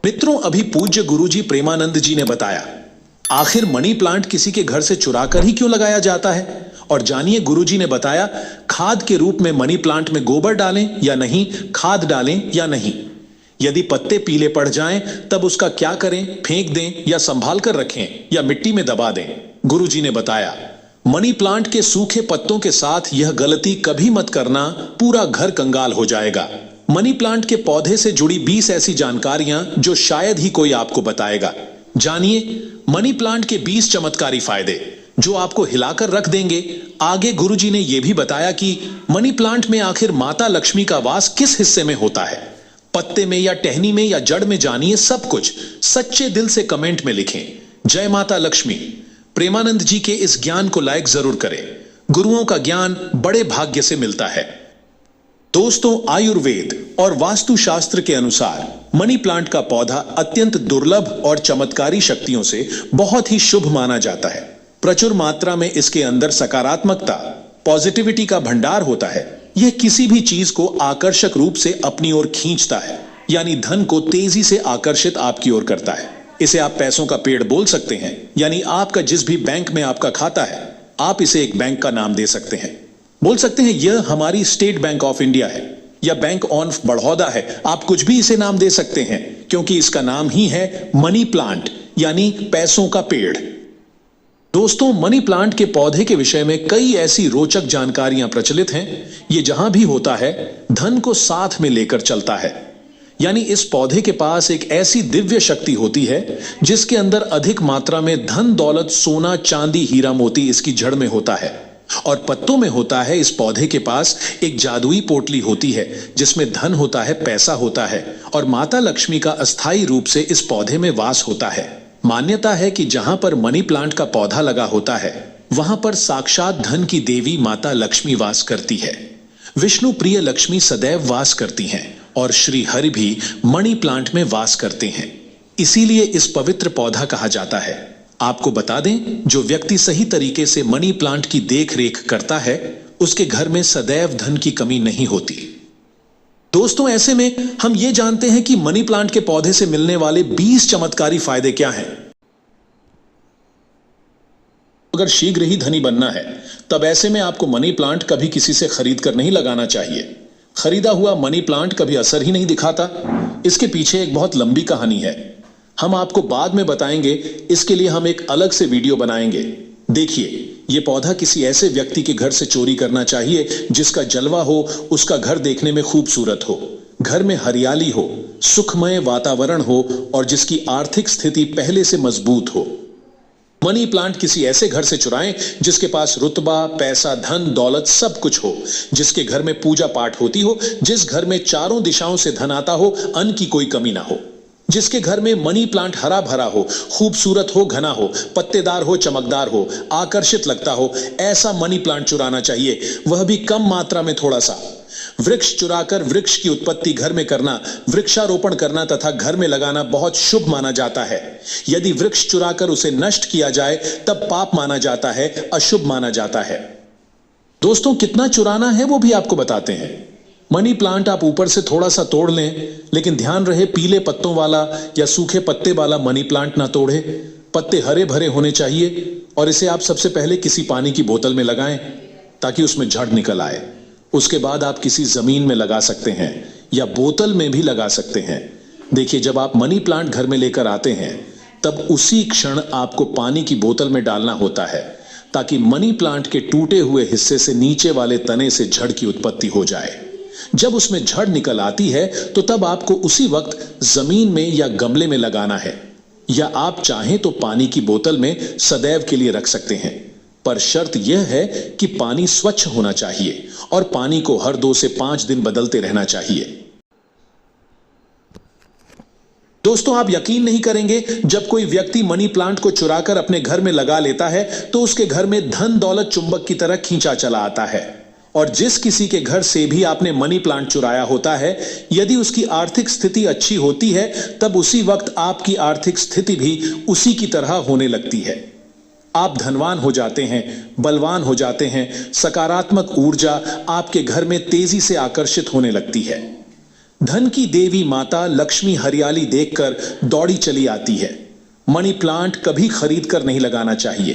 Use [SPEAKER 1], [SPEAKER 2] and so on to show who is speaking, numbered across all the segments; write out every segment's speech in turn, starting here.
[SPEAKER 1] मित्रों, अभी पूज्य गुरुजी प्रेमानंद जी ने बताया, आखिर मनी प्लांट किसी के घर से चुराकर ही क्यों लगाया जाता है। और जानिए, गुरुजी ने बताया, खाद के रूप में मनी प्लांट में गोबर डालें या नहीं, खाद डालें या नहीं, यदि पत्ते पीले पड़ जाएं तब उसका क्या करें, फेंक दें या संभाल कर रखें या मिट्टी में दबा दें। गुरुजी ने बताया, मनी प्लांट के सूखे पत्तों के साथ यह गलती कभी मत करना, पूरा घर कंगाल हो जाएगा। मनी प्लांट के पौधे से जुड़ी 20 ऐसी जानकारियां जो शायद ही कोई आपको बताएगा। जानिए मनी प्लांट के 20 चमत्कारी फायदे जो आपको हिलाकर रख देंगे। आगे गुरुजी ने यह भी बताया कि मनी प्लांट में आखिर माता लक्ष्मी का वास किस हिस्से में होता है, पत्ते में या टहनी में या जड़ में। जानिए सब कुछ, सच्चे दिल से कमेंट में लिखें, जय माता लक्ष्मी। प्रेमानंद जी के इस ज्ञान को लाइक जरूर करें। गुरुओं का ज्ञान बड़े भाग्य से मिलता है। दोस्तों, आयुर्वेद और वास्तुशास्त्र के अनुसार मनी प्लांट का पौधा अत्यंत दुर्लभ और चमत्कारी शक्तियों से बहुत ही शुभ माना जाता है। प्रचुर मात्रा में इसके अंदर सकारात्मकता, पॉजिटिविटी का भंडार होता है। यह किसी भी चीज को आकर्षक रूप से अपनी ओर खींचता है, यानी धन को तेजी से आकर्षित आपकी ओर करता है। इसे आप पैसों का पेड़ बोल सकते हैं, यानी आपका जिस भी बैंक में आपका खाता है, आप इसे एक बैंक का नाम दे सकते हैं। बोल सकते हैं यह हमारी स्टेट बैंक ऑफ इंडिया है या बैंक ऑफ बड़ौदा है। आप कुछ भी इसे नाम दे सकते हैं, क्योंकि इसका नाम ही है मनी प्लांट, यानी पैसों का पेड़। दोस्तों, मनी प्लांट के पौधे के विषय में कई ऐसी रोचक जानकारियां प्रचलित हैं। यह जहां भी होता है धन को साथ में लेकर चलता है, यानी इस पौधे के पास एक ऐसी दिव्य शक्ति होती है जिसके अंदर अधिक मात्रा में धन दौलत, सोना चांदी हीरा मोती इसकी जड़ में होता है। और पत्तों में होता है, इस पौधे के पास एक जादुई पोटली होती है जिसमें धन होता है, पैसा होता है, और माता लक्ष्मी का अस्थायी रूप से इस पौधे में वास होता है। मान्यता है कि जहां पर मनी प्लांट का पौधा लगा होता है वहां पर साक्षात धन की देवी माता लक्ष्मी वास करती है। विष्णु प्रिय लक्ष्मी सदैव वास करती हैं और श्री हरि भी मनी प्लांट में वास करते हैं। इसीलिए इस पवित्र पौधा कहा जाता है। आपको बता दें, जो व्यक्ति सही तरीके से मनी प्लांट की देख रेख करता है उसके घर में सदैव धन की कमी नहीं होती। दोस्तों, ऐसे में हम ये जानते हैं कि मनी प्लांट के पौधे से मिलने वाले 20 चमत्कारी फायदे क्या हैं। अगर शीघ्र ही धनी बनना है तब ऐसे में आपको मनी प्लांट कभी किसी से खरीद कर नहीं लगाना चाहिए। खरीदा हुआ मनी प्लांट कभी असर ही नहीं दिखाता। इसके पीछे एक बहुत लंबी कहानी है, हम आपको बाद में बताएंगे। इसके लिए हम एक अलग से वीडियो बनाएंगे। देखिए, यह पौधा किसी ऐसे व्यक्ति के घर से चोरी करना चाहिए जिसका जलवा हो, उसका घर देखने में खूबसूरत हो, घर में हरियाली हो, सुखमय वातावरण हो और जिसकी आर्थिक स्थिति पहले से मजबूत हो। मनी प्लांट किसी ऐसे घर से चुराएं जिसके पास रुतबा, पैसा, धन दौलत सब कुछ हो, जिसके घर में पूजा पाठ होती हो, जिस घर में चारों दिशाओं से धन आता हो, अन्न की कोई कमी ना हो, जिसके घर में मनी प्लांट हरा भरा हो, खूबसूरत हो, घना हो, पत्तेदार हो, चमकदार हो, आकर्षित लगता हो, ऐसा मनी प्लांट चुराना चाहिए, वह भी कम मात्रा में थोड़ा सा। वृक्ष चुराकर वृक्ष की उत्पत्ति घर में करना, वृक्षारोपण करना तथा घर में लगाना बहुत शुभ माना जाता है। यदि वृक्ष चुराकर उसे नष्ट किया जाए तब पाप माना जाता है, अशुभ माना जाता है। दोस्तों, कितना चुराना है वो भी आपको बताते हैं। मनी प्लांट आप ऊपर से थोड़ा सा तोड़ लें, लेकिन ध्यान रहे पीले पत्तों वाला या सूखे पत्ते वाला मनी प्लांट ना तोड़े। पत्ते हरे भरे होने चाहिए और इसे आप सबसे पहले किसी पानी की बोतल में लगाएं ताकि उसमें झड़ निकल आए। उसके बाद आप किसी जमीन में लगा सकते हैं या बोतल में भी लगा सकते हैं। देखिए, जब आप मनी प्लांट घर में लेकर आते हैं तब उसी क्षण आपको पानी की बोतल में डालना होता है ताकि मनी प्लांट के टूटे हुए हिस्से से नीचे वाले तने से झड़ की उत्पत्ति हो जाए। जब उसमें झड़ निकल आती है तो तब आपको उसी वक्त जमीन में या गमले में लगाना है, या आप चाहें तो पानी की बोतल में सदैव के लिए रख सकते हैं। पर शर्त यह है कि पानी स्वच्छ होना चाहिए और पानी को हर 2 से 5 दिन बदलते रहना चाहिए। दोस्तों, आप यकीन नहीं करेंगे, जब कोई व्यक्ति मनी प्लांट को चुराकर अपने घर में लगा लेता है तो उसके घर में धन दौलत चुंबक की तरह खींचा चला आता है। और जिस किसी के घर से भी आपने मनी प्लांट चुराया होता है, यदि उसकी आर्थिक स्थिति अच्छी होती है तब उसी वक्त आपकी आर्थिक स्थिति भी उसी की तरह होने लगती है। आप धनवान हो जाते हैं, बलवान हो जाते हैं, सकारात्मक ऊर्जा आपके घर में तेजी से आकर्षित होने लगती है। धन की देवी माता लक्ष्मी हरियाली देखकर दौड़ी चली आती है। मनी प्लांट कभी खरीद कर नहीं लगाना चाहिए।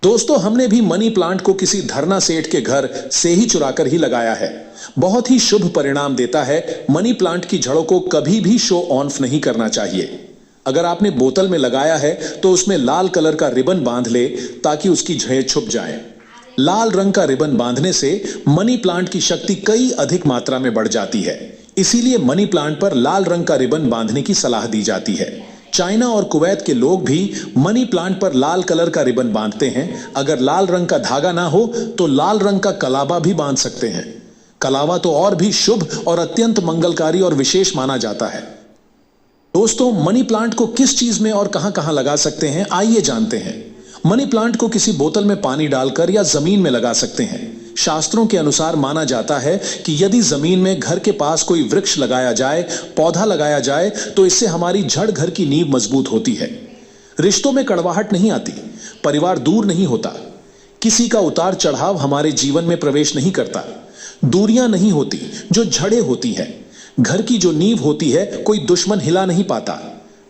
[SPEAKER 1] दोस्तों, हमने भी मनी प्लांट को किसी धरना सेठ के घर से ही चुराकर ही लगाया है। बहुत ही शुभ परिणाम देता है। मनी प्लांट की जड़ों को कभी भी शो ऑफ नहीं करना चाहिए। अगर आपने बोतल में लगाया है तो उसमें लाल कलर का रिबन बांध ले ताकि उसकी जड़ें छुप जाएं। लाल रंग का रिबन बांधने से मनी प्लांट की शक्ति कई अधिक मात्रा में बढ़ जाती है। इसीलिए मनी प्लांट पर लाल रंग का रिबन बांधने की सलाह दी जाती है। चाइना और कुवैत के लोग भी मनी प्लांट पर लाल कलर का रिबन बांधते हैं। अगर लाल रंग का धागा ना हो तो लाल रंग का कलावा भी बांध सकते हैं। कलावा तो और भी शुभ और अत्यंत मंगलकारी और विशेष माना जाता है। दोस्तों, मनी प्लांट को किस चीज में और कहां कहां लगा सकते हैं, आइए जानते हैं। मनी प्लांट को किसी बोतल में पानी डालकर या जमीन में लगा सकते हैं। शास्त्रों के अनुसार माना जाता है कि यदि जमीन में घर के पास कोई वृक्ष लगाया जाए, पौधा लगाया जाए, तो इससे हमारी जड़ घर की नींव मजबूत होती है। रिश्तों में कड़वाहट नहीं आती, परिवार दूर नहीं होता, किसी का उतार चढ़ाव हमारे जीवन में प्रवेश नहीं करता, दूरियां नहीं होती जो जड़ें होती हैं। घर की जो नींव होती है कोई दुश्मन हिला नहीं पाता,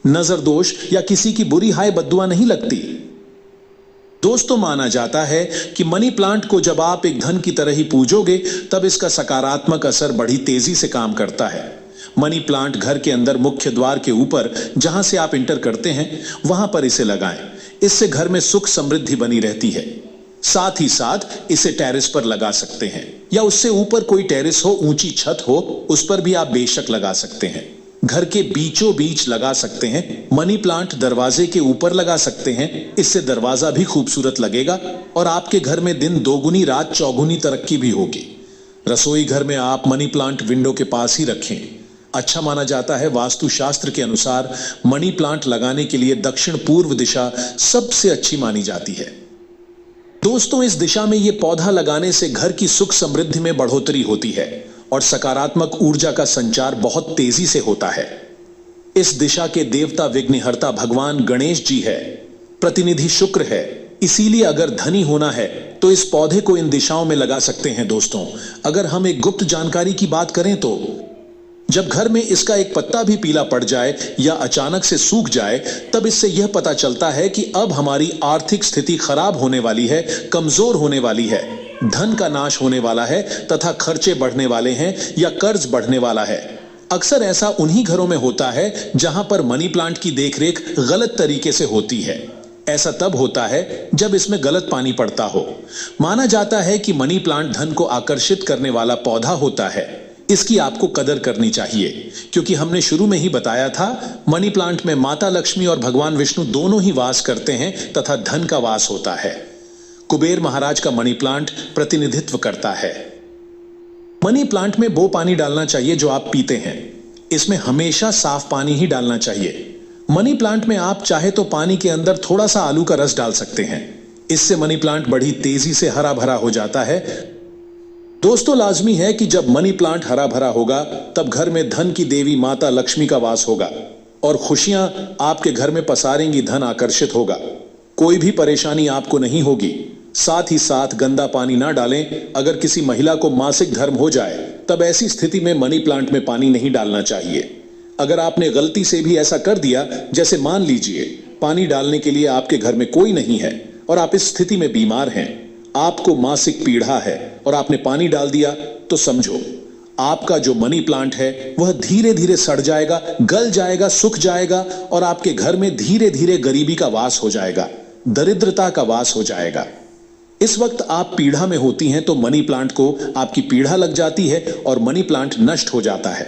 [SPEAKER 1] नजर दोष या किसी की बुरी हाय बद्दुआ नहीं लगती। दोस्तों, माना जाता है कि मनी प्लांट को जब आप एक धन की तरह ही पूजोगे तब इसका सकारात्मक असर बड़ी तेजी से काम करता है। मनी प्लांट घर के अंदर मुख्य द्वार के ऊपर जहां से आप इंटर करते हैं वहां पर इसे लगाएं। इससे घर में सुख समृद्धि बनी रहती है। साथ ही साथ इसे टेरेस पर लगा सकते हैं या उससे ऊपर कोई टेरेस हो, ऊंची छत हो, उस पर भी आप बेशक लगा सकते हैं। घर के बीचों बीच लगा सकते हैं। मनी प्लांट दरवाजे के ऊपर लगा सकते हैं। इससे दरवाजा भी खूबसूरत लगेगा और आपके घर में दिन दोगुनी रात चौगुनी तरक्की भी होगी। रसोई घर में आप मनी प्लांट विंडो के पास ही रखें। अच्छा माना जाता है। वास्तु शास्त्र के अनुसार मनी प्लांट लगाने के लिए दक्षिण पूर्व दिशा सबसे अच्छी मानी जाती है। दोस्तों, इस दिशा में यह पौधा लगाने से घर की सुख समृद्धि में बढ़ोतरी होती है और सकारात्मक ऊर्जा का संचार बहुत तेजी से होता है। इस दिशा के देवता विघ्नहर्ता भगवान गणेश जी है, प्रतिनिधि शुक्र है। इसीलिए अगर धनी होना है तो इस पौधे को इन दिशाओं में लगा सकते हैं। दोस्तों, अगर हम एक गुप्त जानकारी की बात करें तो जब घर में इसका एक पत्ता भी पीला पड़ जाए या अचानक से सूख जाए, तब इससे यह पता चलता है कि अब हमारी आर्थिक स्थिति खराब होने वाली है, कमजोर होने वाली है, धन का नाश होने वाला है तथा खर्चे बढ़ने वाले हैं या कर्ज बढ़ने वाला है। अक्सर ऐसा उन्हीं घरों में होता है जहां पर मनी प्लांट की देखरेख गलत तरीके से होती है। ऐसा तब होता है जब इसमें गलत पानी पड़ता हो। माना जाता है कि मनी प्लांट धन को आकर्षित करने वाला पौधा होता है। इसकी आपको कदर करनी चाहिए, क्योंकि हमने शुरू में ही बताया था मनी प्लांट में माता लक्ष्मी और भगवान विष्णु दोनों ही वास करते हैं तथा धन का वास होता है। कुबेर महाराज का मनी प्लांट प्रतिनिधित्व करता है। मनी प्लांट में वो पानी डालना चाहिए जो आप पीते हैं। इसमें हमेशा साफ पानी ही डालना चाहिए। मनी प्लांट में आप चाहे तो पानी के अंदर थोड़ा सा आलू का रस डाल सकते हैं। इससे मनी प्लांट बड़ी तेजी से हरा भरा हो जाता है। दोस्तों, लाजमी है कि जब मनी प्लांट हरा भरा होगा तब घर में धन की देवी माता लक्ष्मी का वास होगा और खुशियां आपके घर में पसारेंगी, धन आकर्षित होगा, कोई भी परेशानी आपको नहीं होगी। साथ ही साथ गंदा पानी ना डालें। अगर किसी महिला को मासिक धर्म हो जाए तब ऐसी स्थिति में मनी प्लांट में पानी नहीं डालना चाहिए। अगर आपने गलती से भी ऐसा कर दिया, जैसे मान लीजिए पानी डालने के लिए आपके घर में कोई नहीं है और आप इस स्थिति में बीमार हैं, आपको मासिक पीड़ा है और आपने पानी डाल दिया, तो समझो आपका जो मनी प्लांट है वह धीरे धीरे सड़ जाएगा, गल जाएगा, सूख जाएगा और आपके घर में धीरे धीरे गरीबी का वास हो जाएगा, दरिद्रता का वास हो जाएगा। इस वक्त आप पीड़ा में होती हैं तो मनी प्लांट को आपकी पीड़ा लग जाती है और मनी प्लांट नष्ट हो जाता है।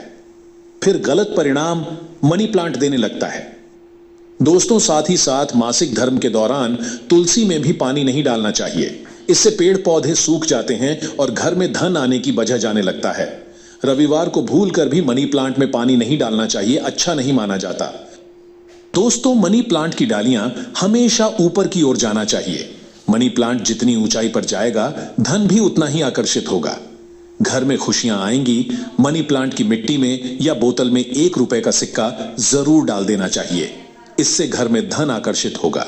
[SPEAKER 1] फिर गलत परिणाम मनी प्लांट देने लगता है। दोस्तों, साथ ही साथ मासिक धर्म के दौरान तुलसी में भी पानी नहीं डालना चाहिए। इससे पेड़ पौधे सूख जाते हैं और घर में धन आने की वजह जाने लगता है। रविवार को भूलकर भी मनी प्लांट में पानी नहीं डालना चाहिए, अच्छा नहीं माना जाता। दोस्तों, मनी प्लांट की डालियां हमेशा ऊपर की ओर जाना चाहिए। मनी प्लांट जितनी ऊंचाई पर जाएगा, धन भी उतना ही आकर्षित होगा। घर में खुशियां आएंगी। मनी प्लांट की मिट्टी में या बोतल में 1 रुपए का सिक्का जरूर डाल देना चाहिए। इससे घर में धन आकर्षित होगा।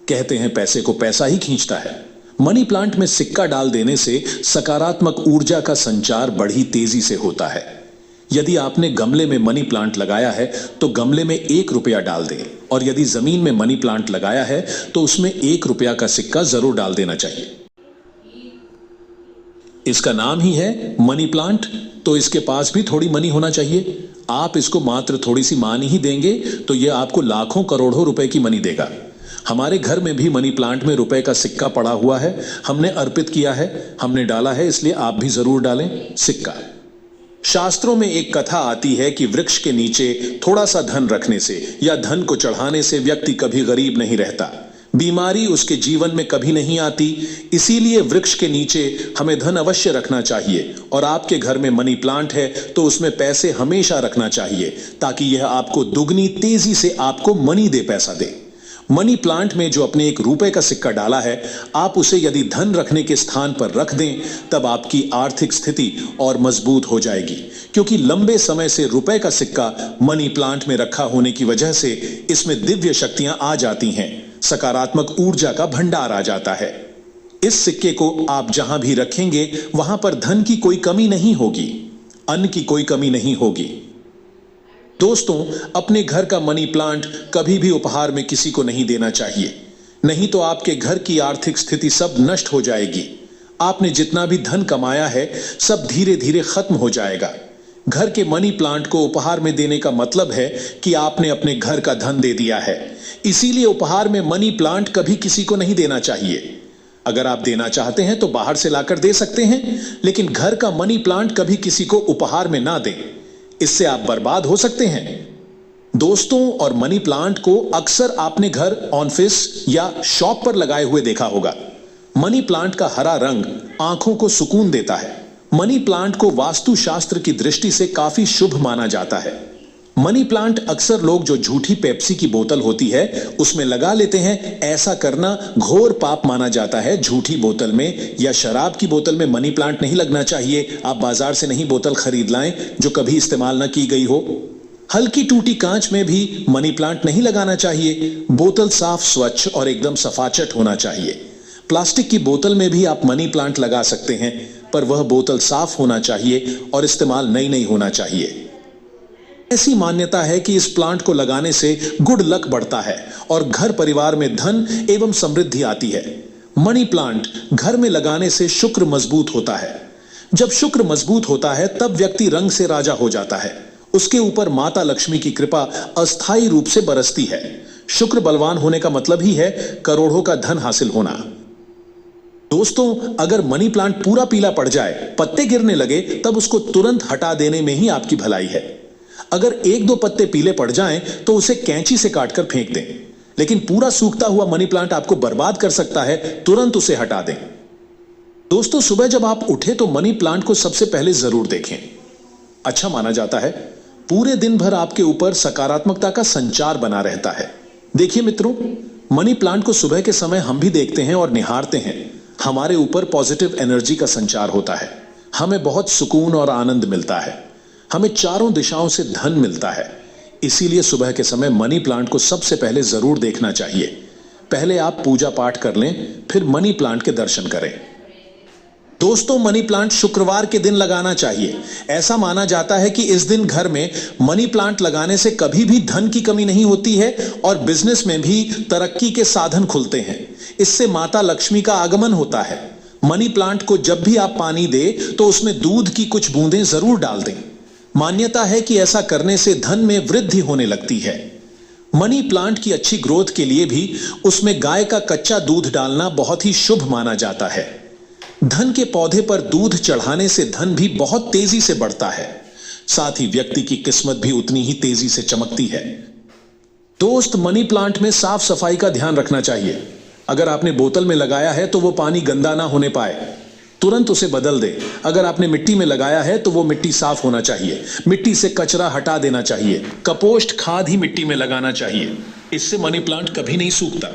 [SPEAKER 1] कहते हैं पैसे को पैसा ही खींचता है। मनी प्लांट में सिक्का डाल देने से सकारात्मक ऊर्जा का संचार बड़ी तेजी से होता है। यदि आपने गमले में मनी प्लांट लगाया है तो गमले में 1 रुपया डाल दें, और यदि जमीन में मनी प्लांट लगाया है तो उसमें 1 रुपया का सिक्का जरूर डाल देना चाहिए। इसका नाम ही है मनी प्लांट, तो इसके पास भी थोड़ी मनी होना चाहिए। आप इसको मात्र थोड़ी सी मानी ही देंगे तो यह आपको लाखों करोड़ों रुपए की मनी देगा। हमारे घर में भी मनी प्लांट में रुपए का सिक्का पड़ा हुआ है, हमने अर्पित किया है, हमने डाला है, इसलिए आप भी जरूर डालें सिक्का। शास्त्रों में एक कथा आती है कि वृक्ष के नीचे थोड़ा सा धन रखने से या धन को चढ़ाने से व्यक्ति कभी गरीब नहीं रहता, बीमारी उसके जीवन में कभी नहीं आती। इसीलिए वृक्ष के नीचे हमें धन अवश्य रखना चाहिए, और आपके घर में मनी प्लांट है तो उसमें पैसे हमेशा रखना चाहिए, ताकि यह आपको दुगनी तेजी से आपको मनी दे, पैसा दे। मनी प्लांट में जो अपने 1 रुपए का सिक्का डाला है, आप उसे यदि धन रखने के स्थान पर रख दें तब आपकी आर्थिक स्थिति और मजबूत हो जाएगी, क्योंकि लंबे समय से रुपए का सिक्का मनी प्लांट में रखा होने की वजह से इसमें दिव्य शक्तियां आ जाती हैं, सकारात्मक ऊर्जा का भंडार आ जाता है। इस सिक्के को आप जहां भी रखेंगे वहां पर धन की कोई कमी नहीं होगी, अन्न की कोई कमी नहीं होगी। दोस्तों, अपने घर का मनी प्लांट कभी भी उपहार में किसी को नहीं देना चाहिए, नहीं तो आपके घर की आर्थिक स्थिति सब नष्ट हो जाएगी। आपने जितना भी धन कमाया है सब धीरे धीरे खत्म हो जाएगा। घर के मनी प्लांट को उपहार में देने का मतलब है कि आपने अपने घर का धन दे दिया है। इसीलिए उपहार में मनी प्लांट कभी किसी को नहीं देना चाहिए। अगर आप देना चाहते हैं तो बाहर से लाकर दे सकते हैं, लेकिन घर का मनी प्लांट कभी किसी को उपहार में ना दें, इससे आप बर्बाद हो सकते हैं। दोस्तों, और मनी प्लांट को अक्सर आपने घर, ऑफिस या शॉप पर लगाए हुए देखा होगा। मनी प्लांट का हरा रंग आंखों को सुकून देता है। मनी प्लांट को वास्तुशास्त्र की दृष्टि से काफी शुभ माना जाता है। मनी प्लांट अक्सर लोग जो झूठी पेप्सी की बोतल होती है उसमें लगा लेते हैं। ऐसा करना घोर पाप माना जाता है। झूठी बोतल में या शराब की बोतल में मनी प्लांट नहीं लगना चाहिए। आप बाजार से नहीं बोतल खरीद लाएं जो कभी इस्तेमाल न की गई हो। हल्की टूटी कांच में भी मनी प्लांट नहीं लगाना चाहिए। बोतल साफ, स्वच्छ और एकदम सफाचट होना चाहिए। प्लास्टिक की बोतल में भी आप मनी प्लांट लगा सकते हैं, पर वह बोतल साफ होना चाहिए और इस्तेमाल नई होना चाहिए। ऐसी मान्यता है कि इस प्लांट को लगाने से गुड लक बढ़ता है और घर परिवार में धन एवं समृद्धि आती है। मनी प्लांट घर में लगाने से शुक्र मजबूत होता है। जब शुक्र मजबूत होता है तब व्यक्ति रंग से राजा हो जाता है। उसके ऊपर माता लक्ष्मी की कृपा अस्थायी रूप से बरसती है। शुक्र बलवान होने का मतलब ही है करोड़ों का धन हासिल होना। दोस्तों, अगर मनी प्लांट पूरा पीला पड़ जाए, पत्ते गिरने लगे, तब उसको तुरंत हटा देने में ही आपकी भलाई है। अगर 1-2 पत्ते पीले पड़ जाएं तो उसे कैंची से काटकर फेंक दें, लेकिन पूरा सूखता हुआ मनी प्लांट आपको बर्बाद कर सकता है, तुरंत उसे हटा दें। दोस्तों, सुबह जब आप उठे तो मनी प्लांट को सबसे पहले जरूर देखें। अच्छा माना जाता है पूरे दिन भर आपके ऊपर सकारात्मकता का संचार बना रहता है। देखिए मित्रों, मनी प्लांट को सुबह के समय हम भी देखते हैं और निहारते हैं। हमारे ऊपर पॉजिटिव एनर्जी का संचार होता है। हमें बहुत सुकून और आनंद मिलता है। हमें चारों दिशाओं से धन मिलता है। इसीलिए सुबह के समय मनी प्लांट को सबसे पहले जरूर देखना चाहिए। पहले आप पूजा पाठ कर लें, फिर मनी प्लांट के दर्शन करें। दोस्तों, मनी प्लांट शुक्रवार के दिन लगाना चाहिए। ऐसा माना जाता है कि इस दिन घर में मनी प्लांट लगाने से कभी भी धन की कमी नहीं होती है और बिजनेस में भी तरक्की के साधन खुलते हैं। इससे माता लक्ष्मी का आगमन होता है। मनी प्लांट को जब भी आप पानी दें तो उसमें दूध की कुछ बूंदें जरूर डाल दें। मान्यता है कि ऐसा करने से धन में वृद्धि होने लगती है। मनी प्लांट की अच्छी ग्रोथ के लिए भी उसमें गाय का कच्चा दूध डालना बहुत ही शुभ माना जाता है। धन के पौधे पर दूध चढ़ाने से धन भी बहुत तेजी से बढ़ता है। साथ ही व्यक्ति की किस्मत भी उतनी ही तेजी से चमकती है। दोस्त, मनी प्लांट में साफ सफाई का ध्यान रखना चाहिए। अगर आपने बोतल में लगाया है तो वो पानी गंदा ना होने पाए, तुरंत उसे बदल दे। अगर आपने मिट्टी में लगाया है तो वो मिट्टी साफ होना चाहिए। मिट्टी से कचरा हटा देना चाहिए। कपोस्ट खाद ही मिट्टी में लगाना चाहिए। इससे मनी प्लांट कभी नहीं सूखता।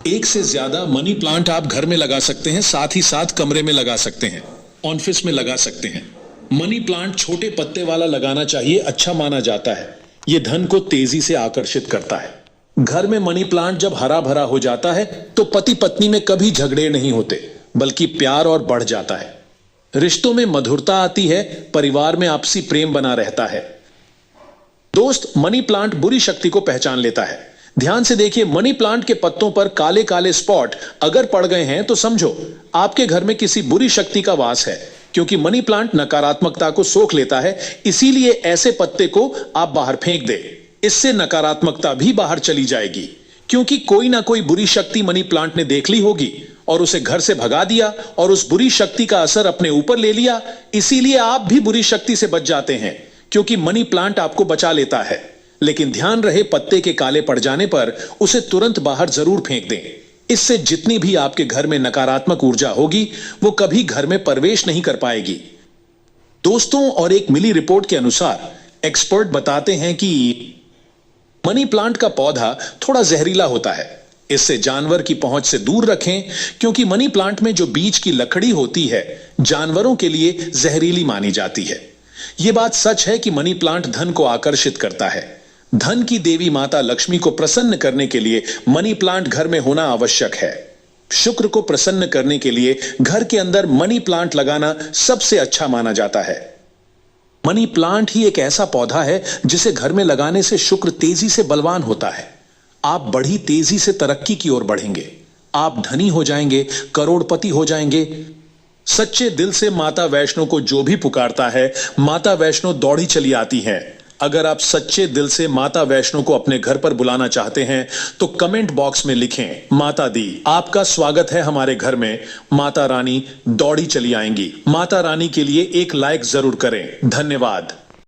[SPEAKER 1] एक से ज्यादा मनी प्लांट आप घर में लगा सकते हैं, साथ ही साथ कमरे में लगा सकते हैं, ऑफिस में लगा सकते हैं। मनी प्लांट छोटे पत्ते वाला लगाना चाहिए, अच्छा माना जाता है। यह धन को तेजी से आकर्षित करता है। घर में मनी प्लांट जब हरा भरा हो जाता है तो पति पत्नी में कभी झगड़े नहीं होते, बल्कि प्यार और बढ़ जाता है। रिश्तों में मधुरता आती है, परिवार में आपसी प्रेम बना रहता है। दोस्त, मनी प्लांट बुरी शक्ति को पहचान लेता है। ध्यान से देखिए, मनी प्लांट के पत्तों पर काले काले स्पॉट अगर पड़ गए हैं तो समझो आपके घर में किसी बुरी शक्ति का वास है, क्योंकि मनी प्लांट नकारात्मकता को सोख लेता है। इसीलिए ऐसे पत्ते को आप बाहर फेंक दे, इससे नकारात्मकता भी बाहर चली जाएगी, क्योंकि कोई ना कोई बुरी शक्ति मनी प्लांट ने देख ली होगी और उसे घर से भगा दिया और उस बुरी शक्ति का असर अपने ऊपर ले लिया। इसीलिए आप भी बुरी शक्ति से बच जाते हैं, क्योंकि मनी प्लांट आपको बचा लेता है। लेकिन ध्यान रहे, पत्ते के काले पड़ जाने पर उसे तुरंत बाहर जरूर फेंक दें। इससे जितनी भी आपके घर में नकारात्मक ऊर्जा होगी वो कभी घर में प्रवेश नहीं कर पाएगी। दोस्तों, और एक मिली रिपोर्ट के अनुसार एक्सपर्ट बताते हैं कि मनी प्लांट का पौधा थोड़ा जहरीला होता है। इससे जानवर की पहुंच से दूर रखें, क्योंकि मनी प्लांट में जो बीज की लकड़ी होती है जानवरों के लिए जहरीली मानी जाती है। यह बात सच है कि मनी प्लांट धन को आकर्षित करता है। धन की देवी माता लक्ष्मी को प्रसन्न करने के लिए मनी प्लांट घर में होना आवश्यक है। शुक्र को प्रसन्न करने के लिए घर के अंदर मनी प्लांट लगाना सबसे अच्छा माना जाता है। मनी प्लांट ही एक ऐसा पौधा है जिसे घर में लगाने से शुक्र तेजी से बलवान होता है। आप बड़ी तेजी से तरक्की की ओर बढ़ेंगे, आप धनी हो जाएंगे, करोड़पति हो जाएंगे। सच्चे दिल से माता वैष्णो को जो भी पुकारता है, माता वैष्णो दौड़ी चली आती हैं। अगर आप सच्चे दिल से माता वैष्णो को अपने घर पर बुलाना चाहते हैं तो कमेंट बॉक्स में लिखें, माता दी आपका स्वागत है हमारे घर में, माता रानी दौड़ी चली आएंगी। माता रानी के लिए एक लाइक जरूर करें। धन्यवाद।